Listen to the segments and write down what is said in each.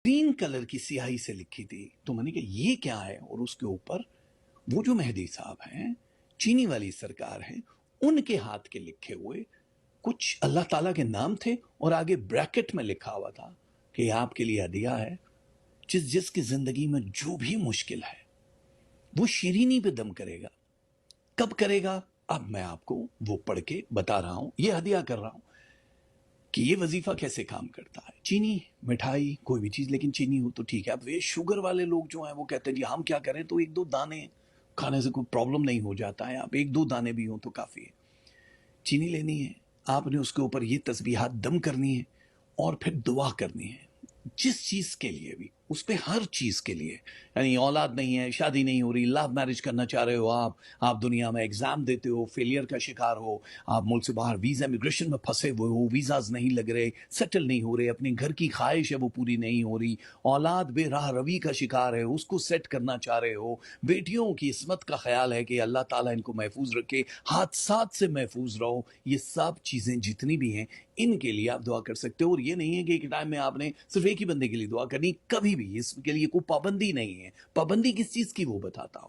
Green colour کی سیاہی سے لکھی تھی. تو میں نے کہا یہ کیا ہے؟ اور اس کے اوپر وہ جو مہدی صاحب ہیں، چینی والی سرکار ہیں، ان کے ہاتھ کے لکھے ہوئے کچھ اللہ تعالیٰ کے نام تھے، اور آگے بریکٹ میں لکھا ہوا تھا کہ یہ آپ کے لیے ہدیہ ہے. جس کی زندگی میں جو بھی مشکل ہے وہ شیرینی پہ دم کرے گا. کب کرے گا؟ اب میں آپ کو وہ پڑھ کے بتا رہا ہوں، یہ ہدیہ کر رہا ہوں کہ یہ وظیفہ کیسے کام کرتا ہے. چینی، مٹھائی، کوئی بھی چیز لیکن چینی ہو تو ٹھیک ہے. اب یہ شوگر والے لوگ جو ہیں وہ کہتے ہیں جی ہم کیا کریں، تو ایک دو دانے کھانے سے کوئی پرابلم نہیں ہو جاتا ہے، آپ ایک دو دانے بھی ہوں تو کافی ہے. چینی لینی ہے، آپ نے اس کے اوپر یہ تسبیحات دم کرنی ہے، اور پھر دعا کرنی ہے جس چیز کے لیے بھی، اس پہ ہر چیز کے لیے. یعنی اولاد نہیں ہے، شادی نہیں ہو رہی، لو میرج کرنا چاہ رہے ہو، آپ دنیا میں ایگزام دیتے ہو، فیلئر کا شکار ہو، آپ ملک سے باہر ویزا امیگریشن میں پھنسے ہوئے ہو، ویزاز نہیں لگ رہے، سیٹل نہیں ہو رہے، اپنے گھر کی خواہش ہے وہ پوری نہیں ہو رہی، اولاد بے راہ روی کا شکار ہے، اس کو سیٹ کرنا چاہ رہے ہو، بیٹیوں کی عصمت کا خیال ہے کہ اللہ تعالیٰ ان کو محفوظ رکھے، حادثات سے محفوظ رہو، یہ سب چیزیں جتنی بھی ہیں ان کے لیے آپ دعا کر سکتے ہو. اور یہ نہیں ہے کہ ایک ٹائم میں آپ نے صرف ایک ہی بندے کے لیے دعا کرنی، کبھی بھی اس کے لیے کوئی پابندی نہیں ہے. پابندی کس چیز کی وہ بتاتا ہوں.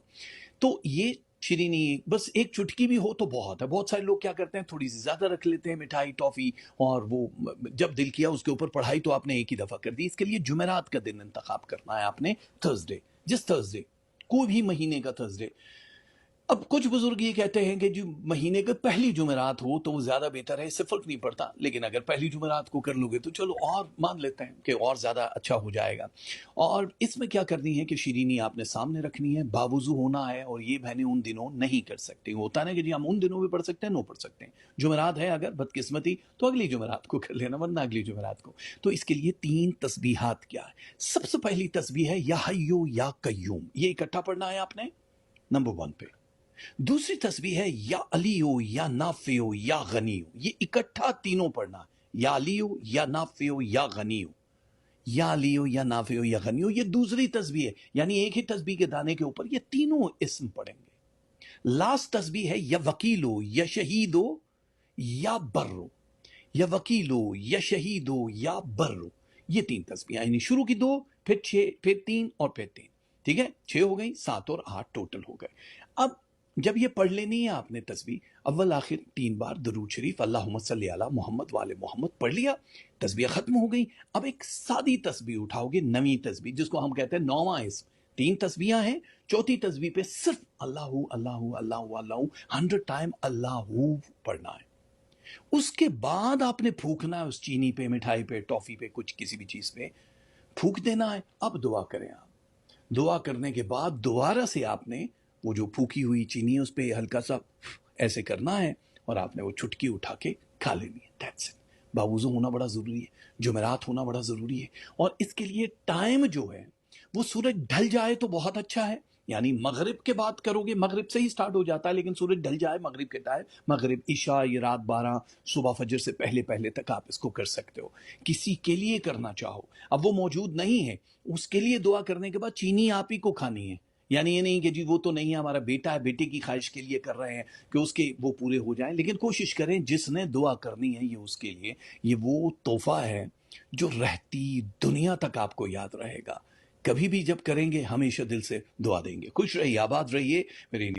تو یہ شیرینی بس ایک چٹکی بھی ہو تو بہت ہے. بہت سارے لوگ کیا کرتے ہیں تھوڑی سی زیادہ رکھ لیتے ہیں مٹھائی ٹافی، اور وہ جب دل کیا اس کے اوپر پڑھائی تو آپ نے ایک ہی دفعہ کر دی. اس کے لیے جمعرات کا دن انتخاب کرنا ہے آپ نے، تھرسڈے، جس تھرسڈے، کوئی بھی مہینے کا تھرسڈے. اب کچھ بزرگ یہ کہتے ہیں کہ جو مہینے کے پہلی جمعرات ہو تو وہ زیادہ بہتر ہے، اس سے فرق نہیں پڑتا، لیکن اگر پہلی جمعرات کو کر لو گے تو چلو اور مان لیتے ہیں کہ اور زیادہ اچھا ہو جائے گا. اور اس میں کیا کرنی ہے کہ شیرینی آپ نے سامنے رکھنی ہے، باوضو ہونا ہے، اور یہ بہنیں ان دنوں نہیں کر سکتی. ہوتا ہے کہ جی ہم ان دنوں بھی پڑھ سکتے ہیں، نو پڑھ سکتے ہیں. جمعرات ہے اگر بدقسمتی تو اگلی جمعرات کو کر لینا، ورنہ اگلی جمعرات کو. تو اس کے لیے 3 تسبیحات کیا ہے. سب سے پہلی تسبیح ہے یا حیو یا قیوم، یہ اکٹھا پڑھنا ہے آپ نے نمبر 1 پہ. دوسری تسبیح ہے یا علیو یا نافعو یا غنیو، یہ اکٹھا تینوں پڑھنا ہے. یا علیو یا نافعو یا غنیو، یا علیو یا نافعو یا غنیو، یہ دوسری تسبیح ہے. یعنی ایک ہی تسبیح کے دانے کے اوپر یہ تینوں اسم پڑھیں گے. لاسٹ تسبیح ہے یا وکیلو یا شہیدو یا برو، یا وکیلو یا شہیدو یا برو، یہ 3 تسبیح. یعنی شروع کی 2، پھر 6، پھر 3 اور پھر 3. ٹھیک ہے، 6 ہو گئی، 7 اور 8 ٹوٹل ہو گئے. اب جب یہ پڑھ لینی ہے آپ نے تسبیح، اول آخر 3 بار درود شریف اللہم صلی علی محمد وآل محمد پڑھ لیا، تسبیح ختم ہو گئی. اب ایک سادی تسبیح اٹھاؤ گے، نویں تسبیح جس کو ہم کہتے ہیں 9واں اسم. 3 تسبیحاں ہیں، چوتھی تسبیح پہ صرف اللہ اللہ اللہ اللہ 100 ٹائم اللہ پڑھنا ہے. اس کے بعد آپ نے پھونکنا ہے اس چینی پہ، مٹھائی پہ، ٹافی پہ، کچھ کسی بھی چیز پہ پھونک دینا ہے. اب دعا کریں. آپ دعا کرنے کے بعد دوبارہ سے آپ نے وہ جو پھونکی ہوئی چینی ہے اس پہ ہلکا سا ایسے کرنا ہے، اور آپ نے وہ چٹکی اٹھا کے کھا لینی ہے. That's it. باوضو ہونا بڑا ضروری ہے، جمعرات ہونا بڑا ضروری ہے. اور اس کے لیے ٹائم جو ہے وہ سورج ڈھل جائے تو بہت اچھا ہے. یعنی مغرب کے بعد کرو گے، مغرب سے ہی سٹارٹ ہو جاتا ہے، لیکن سورج ڈھل جائے مغرب کے ٹائم، مغرب، عشاء، یہ رات 12، صبح فجر سے پہلے پہلے تک آپ اس کو کر سکتے ہو. کسی کے لیے کرنا چاہو، اب وہ موجود نہیں ہے، اس کے لیے دعا کرنے کے بعد چینی آپ ہی کو کھانی ہے. یعنی یہ نہیں کہ جی وہ تو نہیں ہے، ہمارا بیٹا ہے، بیٹے کی خواہش کے لیے کر رہے ہیں کہ اس کے وہ پورے ہو جائیں. لیکن کوشش کریں جس نے دعا کرنی ہے یہ اس کے لیے، یہ وہ تحفہ ہے جو رہتی دنیا تک آپ کو یاد رہے گا. کبھی بھی جب کریں گے ہمیشہ دل سے دعا دیں گے. خوش رہیے، آباد رہیے میرے